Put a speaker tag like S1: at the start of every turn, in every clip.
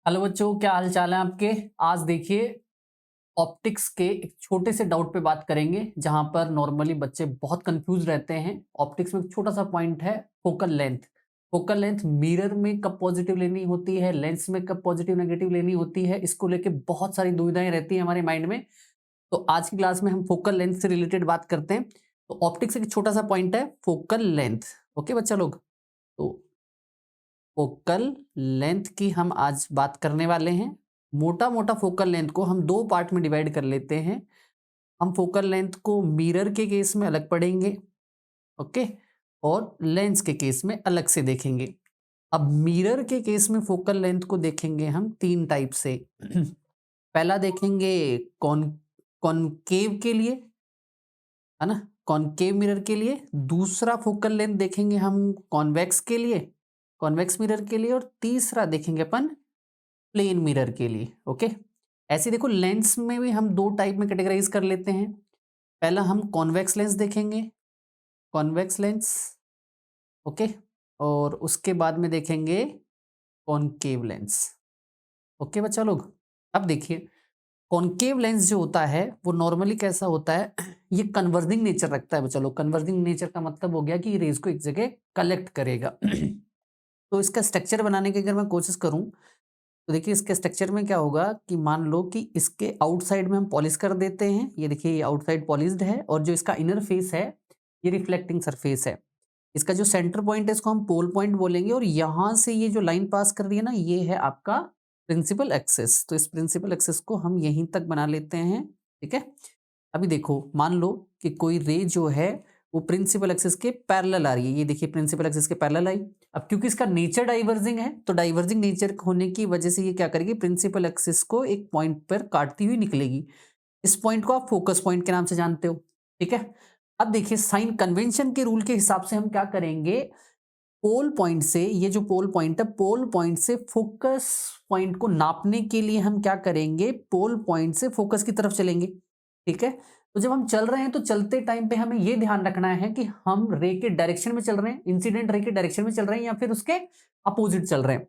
S1: Hello बच्चों, क्या हाल चाल है आपके। आज देखिए ऑप्टिक्स के एक छोटे से डाउट पे बात करेंगे जहां पर नॉर्मली बच्चे बहुत कंफ्यूज रहते हैं। ऑप्टिक्स में एक छोटा सा पॉइंट है focal length. Focal length mirror में कब पॉजिटिव लेनी होती है, लेंस में कब पॉजिटिव नेगेटिव लेनी होती है, इसको लेके बहुत सारी दुविधाएं रहती है हमारे माइंड में। तो आज की क्लास में हम फोकल लेंथ से रिलेटेड बात करते हैं। तो ऑप्टिक्स एक छोटा सा पॉइंट है फोकल लेंथ। ओके बच्चा लोग, तो फोकल लेंथ की हम आज बात करने वाले हैं। मोटा मोटा फोकल लेंथ को हम दो पार्ट में डिवाइड कर लेते हैं। हम फोकल लेंथ को मिरर के केस में अलग पढ़ेंगे, ओके, और लेंस के केस में अलग से देखेंगे। अब मिरर के केस में फोकल लेंथ को देखेंगे हम तीन टाइप से। पहला देखेंगे कॉन कॉनकेव के लिए, है ना, कॉनकेव मिरर के लिए। दूसरा फोकल लेंथ देखेंगे हम कॉन्वेक्स के लिए, कॉन्वेक्स मिरर के लिए। और तीसरा देखेंगे अपन प्लेन मिरर के लिए। ओके, ऐसे देखो लेंस में भी हम दो टाइप में कैटेगराइज कर लेते हैं। पहला हम कॉन्वेक्स लेंस देखेंगे, कॉन्वेक्स लेंस, ओके, और उसके बाद में देखेंगे कॉनकेव लेंस। ओके बच्चा लोग, अब देखिए कॉनकेव लेंस जो होता है वो नॉर्मली कैसा होता है, ये कन्वर्जिंग नेचर रखता है बच्चा लोग। कन्वर्जिंग नेचर का मतलब हो गया कि ये रेज को एक जगह कलेक्ट करेगा। तो इसका स्ट्रक्चर बनाने की अगर मैं कोशिश करूं तो देखिए इसके स्ट्रक्चर में क्या होगा कि मान लो कि इसके आउटसाइड में हम पॉलिश कर देते हैं। ये देखिए ये आउटसाइड पॉलिश्ड है और जो इसका इनर फेस है ये रिफ्लेक्टिंग सरफेस है। इसका जो सेंटर पॉइंट है इसको हम पोल पॉइंट बोलेंगे और यहां से ये जो लाइन पास कर रही है ना, ये है आपका प्रिंसिपल एक्सिस। तो इस प्रिंसिपल एक्सिस को हम यहीं तक बना लेते हैं, ठीक है। अभी देखो मान लो कि कोई रे जो है वो प्रिंसिपल एक्सिस के पैरेलल आ रही है। ये देखिए प्रिंसिपल एक्सिस के पैरेलल आई। अब क्योंकि इसका नेचर डाइवर्जिंग है तो डाइवर्जिंग नेचर होने की वजह से ये क्या करेगी, प्रिंसिपल एक्सिस को एक पॉइंट पर काटती हुई निकलेगी। इस पॉइंट को आप फोकस पॉइंट के नाम से जानते हो, ठीक है। अब देखिए साइन कन्वेंशन के रूल के हिसाब से हम क्या करेंगे, पोल पॉइंट से, ये जो पोल पॉइंट है, पोल पॉइंट से फोकस पॉइंट को नापने के लिए हम क्या करेंगे, पोल पॉइंट से फोकस की तरफ चलेंगे, ठीक है। तो जब हम चल रहे हैं तो चलते टाइम पे हमें यह ध्यान रखना है कि हम रे के डायरेक्शन में चल रहे हैं, इंसिडेंट रे के डायरेक्शन में चल रहे हैं या फिर उसके अपोजिट चल रहे हैं।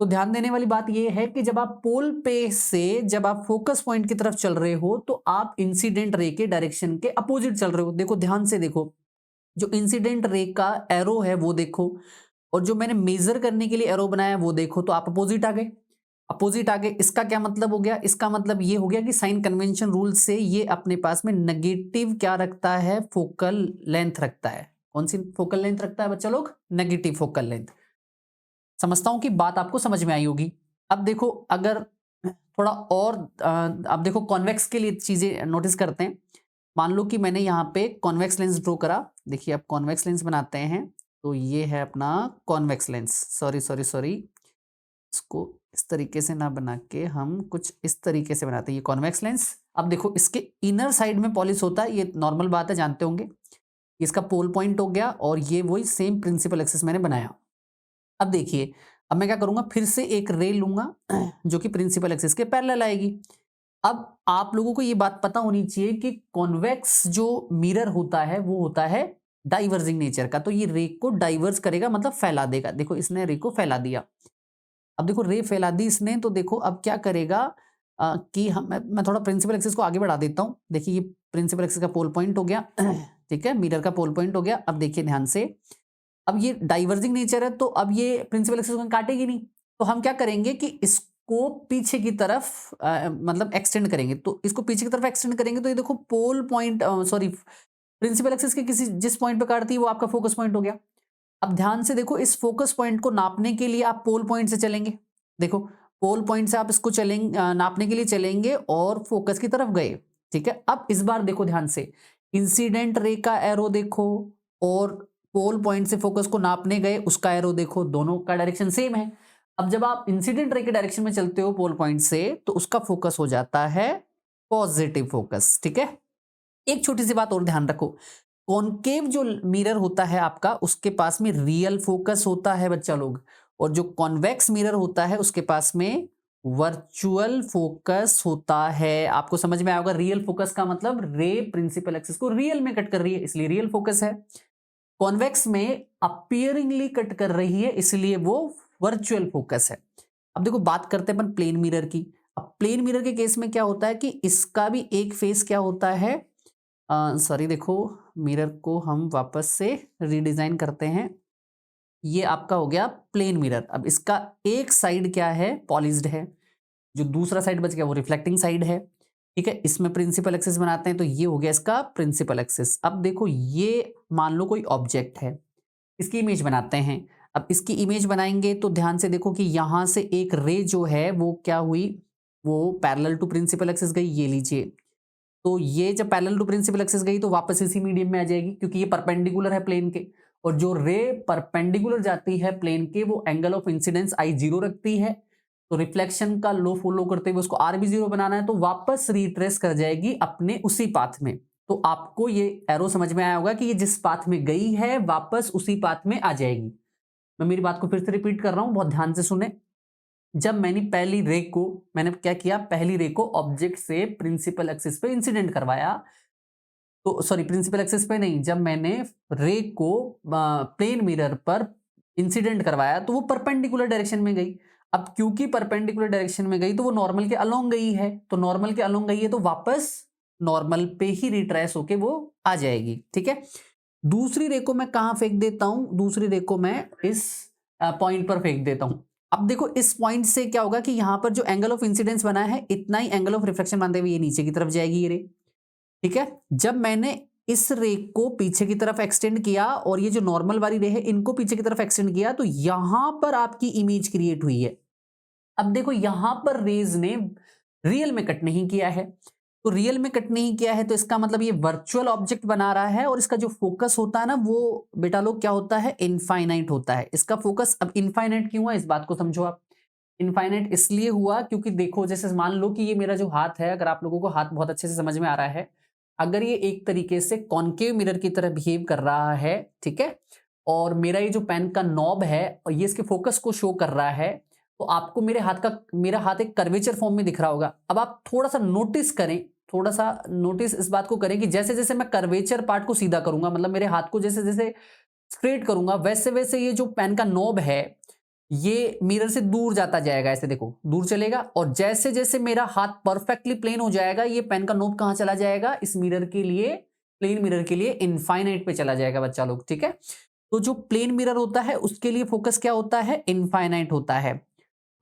S1: तो ध्यान देने वाली बात यह है कि जब आप पोल पे से जब आप फोकस पॉइंट की तरफ चल रहे हो तो आप इंसिडेंट रे के डायरेक्शन के अपोजिट चल रहे हो। देखो ध्यान से देखो, जो इंसिडेंट रे का एरो है वो देखो, और जो मैंने मेजर करने के लिए एरो बनाया वो देखो, तो आप अपोजिट आ गए। अपोजिट आ गए, इसका क्या मतलब हो गया, इसका मतलब ये हो गया कि साइन कन्वेंशन रूल से ये अपने पास में नेगेटिव क्या रखता है, फोकल लेंथ रखता है। कौन सी फोकल लेंथ रखता है बच्चा लोग, नेगेटिव फोकल लेंथ। समझता हूं कि बात आपको समझ में आई होगी। अब देखो अगर थोड़ा और अब देखो कॉन्वेक्स के लिए चीजें नोटिस करते हैं। मान लो कि मैंने यहाँ पे कॉन्वेक्स लेंस ड्रॉ करा। देखिए अब कॉन्वेक्स लेंस बनाते हैं तो ये है अपना convex lens. Sorry sorry sorry, इसको इस तरीके से ना बना के हम कुछ इस तरीके से बनाते हैं। ये कॉन्वेक्स लेंस। अब देखो इसके इनर साइड में पॉलिश होता है, ये नॉर्मल बात है, जानते होंगे। इसका पोल पॉइंट हो गया और ये वही सेम प्रिंसिपल एक्सिस मैंने बनाया। अब देखिए अब मैं क्या करूंगा, फिर से एक रे लूंगा जो कि प्रिंसिपल एक्सिस के पैरेलल आएगी। अब आप लोगों को ये बात पता होनी चाहिए कि कॉन्वेक्स जो मिरर होता है वो होता है डाइवर्जिंग नेचर का। तो ये रे को डाइवर्स करेगा, मतलब फैला देगा। देखो इसने रे को फैला दिया। अब देखो रे फैला दी इसने, तो देखो अब क्या करेगा कि मैं थोड़ा प्रिंसिपल एक्सिस को आगे बढ़ा देता हूं। देखिए ये प्रिंसिपल एक्सिस का पोल पॉइंट हो गया, ठीक है, मिरर का पोल पॉइंट हो गया। अब देखिए ध्यान से, अब ये डाइवर्जिंग नेचर है तो अब ये प्रिंसिपल एक्सिस को काटेगी नहीं। तो हम क्या करेंगे कि इसको पीछे की तरफ मतलब एक्सटेंड करेंगे। तो इसको पीछे की तरफ एक्सटेंड करेंगे तो ये देखो पोल पॉइंट, सॉरी, प्रिंसिपल एक्सिस के किसी जिस पॉइंट पे काटती है वो आपका फोकस पॉइंट हो गया। अब ध्यान से देखो, इस फोकस पॉइंट को नापने के लिए आप पोल पॉइंट से चलेंगे। देखो पोल पॉइंट से आप इसको चलेंगे, नापने के लिए चलेंगे और फोकस की तरफ गए, ठीक है। अब इस बार देखो ध्यान से, इंसिडेंट रे का एरो देखो और पोल पॉइंट से फोकस को नापने गए उसका एरो देखो, दोनों का डायरेक्शन सेम है। अब जब आप इंसिडेंट रे के डायरेक्शन में चलते हो पोल पॉइंट से तो उसका फोकस हो जाता है पॉजिटिव फोकस, ठीक है। एक छोटी सी बात और ध्यान रखो, कॉनकेव जो मिरर होता है आपका उसके पास में रियल फोकस होता है बच्चा लोग, और जो कॉन्वेक्स मिरर होता है उसके पास में वर्चुअल फोकस होता है। आपको समझ में आएगा, रियल फोकस का मतलब रे प्रिंसिपल एक्सिस को रियल में कट कर रही है इसलिए रियल फोकस है। कॉन्वेक्स में अपियरिंगली कट कर रही है इसलिए वो वर्चुअल फोकस है। अब देखो बात करते हैं अपन प्लेन मिरर की। अब प्लेन मिरर के केस में क्या होता है कि इसका भी एक फेस क्या होता है, सॉरी देखो मिरर को हम वापस से रीडिजाइन करते हैं। ये आपका हो गया प्लेन मिरर। अब इसका एक साइड क्या है, पॉलिश्ड है, जो दूसरा साइड बच गया वो रिफ्लेक्टिंग साइड है। ठीक है, इसमें प्रिंसिपल एक्सिस बनाते हैं तो ये हो गया इसका प्रिंसिपल एक्सिस। अब देखो ये मान लो कोई ऑब्जेक्ट है, इसकी इमेज बनाते हैं। अब इसकी इमेज बनाएंगे तो ध्यान से देखो कि यहां से एक रे जो है वो क्या हुई, वो पैरेलल टू प्रिंसिपल एक्सिस गई, ये लीजिए। तो ये जब पैरेलल टू प्रिंसिपल एक्सिस गई तो वापस इसी मीडियम में आ जाएगी, क्योंकि ये परपेंडिकुलर है प्लेन के, और जो रे परपेंडिकुलर जाती है प्लेन के वो angle of incidence I zero रखती है। तो रिफ्लेक्शन का लो फॉलो करते हुए उसको आर भी जीरो बनाना है, तो वापस रिट्रेस कर जाएगी अपने उसी पाथ में। तो आपको ये एरो समझ में आया होगा कि ये जिस पाथ में गई है वापस उसी पाथ में आ जाएगी। मैं मेरी बात को फिर से रिपीट कर रहा हूं, बहुत ध्यान से सुने। जब मैंने क्या किया, पहली रे को ऑब्जेक्ट से प्रिंसिपल एक्सिस पे इंसिडेंट करवाया, तो सॉरी प्रिंसिपल एक्सिस पे नहीं, जब मैंने रे को प्लेन मिरर पर इंसिडेंट करवाया तो वो परपेंडिकुलर डायरेक्शन में गई। अब क्योंकि परपेंडिकुलर डायरेक्शन में गई तो वो नॉर्मल के अलोंग गई है, तो नॉर्मल के अलोंग गई है तो वापस नॉर्मल पे ही रिट्रेस होके वो आ जाएगी। ठीक है, दूसरी रे को मैं कहां फेंक देता हूं, दूसरी रे को मैं इस पॉइंट पर फेंक देता हूं। अब देखो इस पॉइंट से क्या होगा कि यहां पर जो एंगल ऑफ इंसिडेंस बना है इतना ही एंगल ऑफ रिफ्लेक्शन मानते हुए ये नीचे की तरफ जाएगी ये रे। ठीक है, जब मैंने इस रे को पीछे की तरफ एक्सटेंड किया और ये जो नॉर्मल वाली रे है इनको पीछे की तरफ एक्सटेंड किया तो यहां पर आपकी इमेज क्रिएट हुई है। अब देखो यहां पर रेज ने रियल में कट नहीं किया है, तो रियल में कट नहीं किया है तो इसका मतलब ये वर्चुअल ऑब्जेक्ट बना रहा है, और इसका जो फोकस होता है ना वो बेटा लोग क्या होता है, इनफाइनाइट होता है इसका फोकस। अब इनफाइनाइट क्यों हुआ इस बात को समझो आप। इनफाइनाइट इसलिए हुआ क्योंकि देखो जैसे मान लो कि ये मेरा जो हाथ है, अगर आप लोगों को हाथ बहुत अच्छे से समझ में आ रहा है, अगर ये एक तरीके से कॉन्केव मिरर की तरह बिहेव कर रहा है, ठीक है, और मेरा ये जो पेन का नॉब है और ये इसके फोकस को शो कर रहा है, तो आपको मेरा हाथ एक कर्वेचर फॉर्म में दिख रहा होगा। अब आप थोड़ा सा नोटिस करें, थोड़ा सा नोटिस इस बात को करें कि जैसे जैसे मैं कर्वेचर पार्ट को सीधा करूंगा, मतलब मेरे हाथ को जैसे जैसे स्ट्रेट करूंगा, वैसे वैसे ये जो पेन का नॉब है ये मिरर से दूर जाता जाएगा, ऐसे देखो दूर चलेगा, और जैसे जैसे मेरा हाथ परफेक्टली प्लेन हो जाएगा ये पेन का नॉब कहां चला जाएगा, इस मिरर के लिए, प्लेन मिरर के लिए इनफाइनाइट पे चला जाएगा बच्चा लोग। ठीक है, तो जो प्लेन मिरर होता है उसके लिए फोकस क्या होता है, इनफाइनाइट होता है।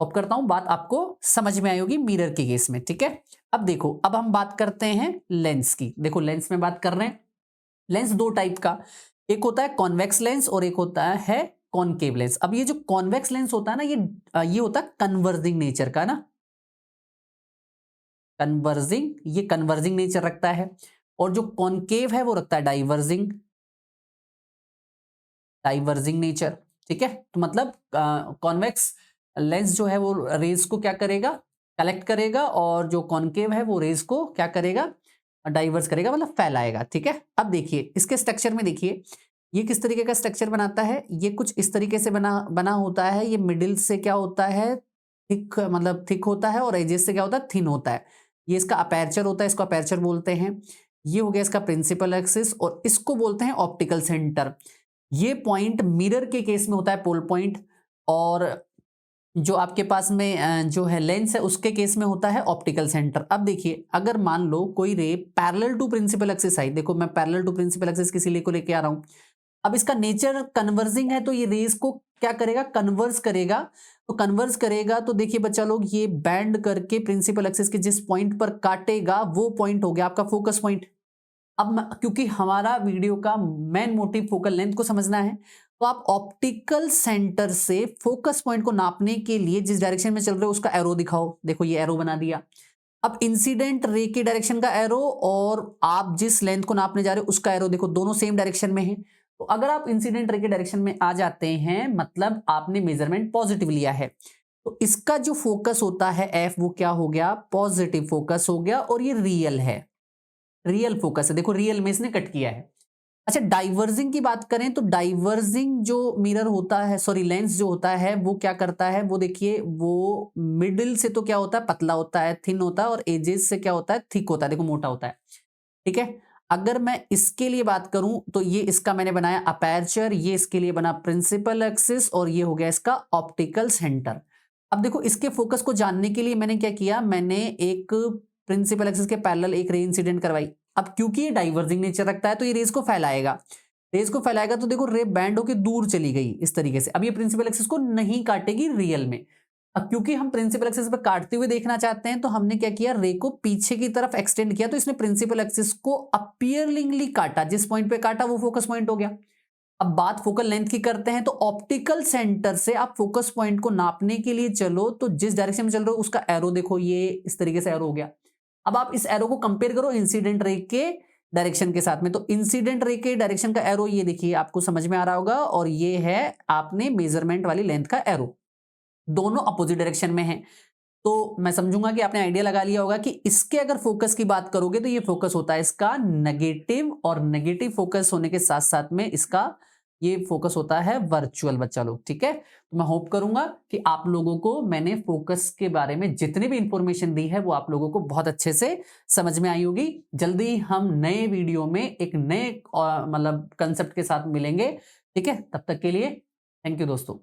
S1: अब करता हूं बात आपको समझ में आई होगी मिरर के केस में। ठीक है, अब देखो अब हम बात करते हैं लेंस की। देखो लेंस में बात कर रहे हैं, लेंस दो टाइप का, एक होता है कॉन्वेक्स लेंस और एक होता है कॉनकेव लेंस। अब ये जो कॉन्वेक्स लेंस होता है ना ये होता है कन्वर्जिंग नेचर का ना, कन्वर्जिंग, ये कन्वर्जिंग नेचर रखता है, और जो कॉनकेव है वो रखता है डाइवर्जिंग, डाइवर्जिंग नेचर। ठीक है, तो मतलब कॉन्वेक्स लेंस जो है वो रेज को क्या करेगा, कलेक्ट करेगा, और जो कॉनकेव है वो रेज को क्या करेगा, डाइवर्स करेगा, मतलब फैलाएगा। ठीक है, अब देखिए इसके स्ट्रक्चर में देखिए ये किस तरीके का स्ट्रक्चर बनाता है, ये कुछ इस तरीके से बना बना होता है। ये मिडिल से क्या होता है, थिक, मतलब थिक होता है, और एजेस से क्या होता है, थिन होता है। ये इसका अपर्चर होता है, इसको अपर्चर बोलते हैं। ये हो गया इसका प्रिंसिपल एक्सिस, और इसको बोलते हैं ऑप्टिकल सेंटर। ये पॉइंट मिरर के केस में होता है पोल पॉइंट, और जो आपके पास में जो है लेंस है उसके केस में होता है ऑप्टिकल सेंटर। अब देखिए अगर मान लो कोई ray parallel to principal axis आई, देखो मैं पैरेलल टू प्रिंसिपल एक्सिस किसी ले को लेके आ रहा हूं, अब इसका नेचर कन्वर्जिंग है तो ये रेस को क्या करेगा, कन्वर्स करेगा। तो कन्वर्स करेगा तो देखिए बच्चा लोग ये बैंड करके प्रिंसिपल एक्सिस के जिस पॉइंट पर काटेगा वो पॉइंट हो गया आपका फोकस पॉइंट। अब क्योंकि हमारा वीडियो का मेन मोटिव फोकल लेंथ को समझना है, तो आप ऑप्टिकल सेंटर से फोकस पॉइंट को नापने के लिए जिस डायरेक्शन में चल रहे हो उसका एरो दिखाओ। देखो ये एरो बना दिया। अब इंसिडेंट रे के डायरेक्शन का एरो और आप जिस लेंथ को नापने जा रहे हो उसका एरो देखो, दोनों सेम डायरेक्शन में है। तो अगर आप इंसिडेंट रे के डायरेक्शन में आ जाते हैं मतलब आपने मेजरमेंट पॉजिटिव लिया है, तो इसका जो फोकस होता है एफ वो क्या हो गया, पॉजिटिव फोकस हो गया, और ये रियल है, रियल फोकस है। देखो रियल में इसने कट किया है। अच्छा डाइवर्जिंग की बात करें तो डाइवर्जिंग जो मिरर होता है, सॉरी लेंस जो होता है वो क्या करता है, वो देखिए वो मिडिल से तो क्या होता है, पतला होता है, थिन होता है, और एजेस से क्या होता है, थिक होता है, देखो मोटा होता है। ठीक है, अगर मैं इसके लिए बात करूं तो ये इसका मैंने बनाया अपर्चर, ये इसके लिए बना प्रिंसिपल एक्सिस, और ये हो गया इसका ऑप्टिकल सेंटर। अब देखो इसके फोकस को जानने के लिए मैंने क्या किया, मैंने एक प्रिंसिपल एक्सिस के पैरेलल एक रे इंसिडेंट करवाई। अब क्योंकि ये डाइवर्जिंग नेचर रखता है तो ये रेस को फैलाएगा, रेस को फैलाएगा तो देखो रे बैंड होके दूर चली गई इस तरीके से। अब ये प्रिंसिपल एक्सिस को नहीं काटेगी रियल में। अब क्योंकि हम प्रिंसिपल एक्सिस पे काटते हुए देखना चाहते हैं तो हमने क्या किया, रे को पीछे की तरफ एक्सटेंड किया, तो इसने प्रिंसिपल एक्सिस को अपीयरलिंगली काटा, जिस पॉइंट पे काटा वो फोकस पॉइंट हो गया। अब बात फोकल लेंथ की करते हैं तो ऑप्टिकल सेंटर से आप फोकस पॉइंट को नापने के लिए चलो तो जिस डायरेक्शन में चल रहे हो उसका एरो देखो, ये इस तरीके से एरो हो गया। अब आप इस एरो को कंपेयर करो इंसिडेंट रे के डायरेक्शन के साथ में, तो इंसिडेंट रे के डायरेक्शन का एरो ये देखिए, आपको समझ में आ रहा होगा, और ये है आपने मेजरमेंट वाली लेंथ का एरो, दोनों अपोजिट डायरेक्शन में है। तो मैं समझूंगा कि आपने आइडिया लगा लिया होगा कि इसके अगर फोकस की बात करोगे तो ये फोकस होता है इसका नेगेटिव, और नेगेटिव फोकस होने के साथ साथ में इसका ये फोकस होता है वर्चुअल, बच्चा लोग। ठीक है, तो मैं होप करूंगा कि आप लोगों को मैंने फोकस के बारे में जितनी भी इंफॉर्मेशन दी है वो आप लोगों को बहुत अच्छे से समझ में आई होगी। जल्दी हम नए वीडियो में एक नए मतलब कंसेप्ट के साथ मिलेंगे। ठीक है, तब तक के लिए थैंक यू दोस्तों।